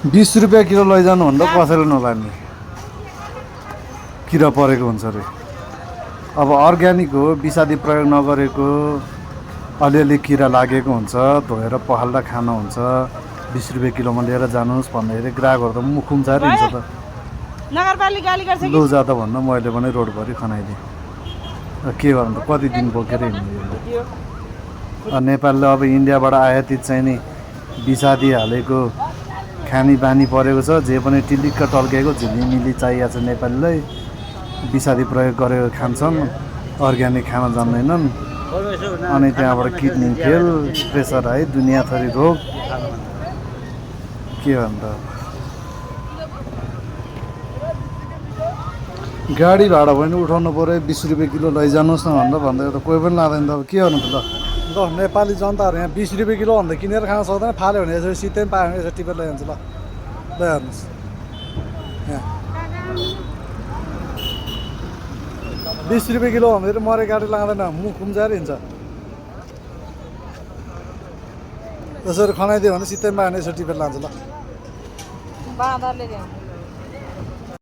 20 रुपियाँ किलो लैजानु भन्दा कसैले नलाने किरा परेको हुन्छ अरे अब अर्ग्यानिक हो विषादी प्रयोग नगरेको अलिअलि किरा लागेको हुन्छ धोएर पखाल्दा खाना हुन्छ 20 रुपियाँ किलोमा लिएर जानुहोस् भन्दाखेरि ग्राहकहरू त मुख खुम्चाएर हिँड्छ त नगरपालिका गाली गर्छ कि लु जा त भन्दा मैले पनि रोडभरि खनाइदिएँ के गर्नु त कति दिन बोकेर हिँड्नु नेपालले अब इन्डियाबाट आयातित चाहिँ नि विषादी हालेको खानी बानी परेको छ जे पनि टिलिक्क टल्केको झिलिमिली चाहिएको छ नेपालीलाई विषादी प्रयोग गरेर खान्छन् अर्ग्यानिक खान जान्दैनन् अनि त्यहाँबाट किडनी फेल प्रेसर हाई दुनियाँ थरी रोग के भन्दा गाडी भाडा पनि उठाउनु पऱ्यो 20 रुपियाँ किलो लैजानुहोस् न भन्दा त कोही पनि लाँदैन त अब के गर्नु त ल नेपाली जनताहरू यहाँ 20 रुपियाँ किलो भन्दा किनेर खान सक्दैन फाल्यो भने यसरी सित्तै पायो भने यसरी टिपेर लैजान्छ ल लैहाल्नुहोस् यहाँ 20 रुपियाँ किलो भनेर मरे गाडी लाँदैन मुख खुम्चाएर हिँड्छ यसरी खनाइदियो भने सित्तै पायो भने यसरी टिपेर लान्छ ल बाँदरले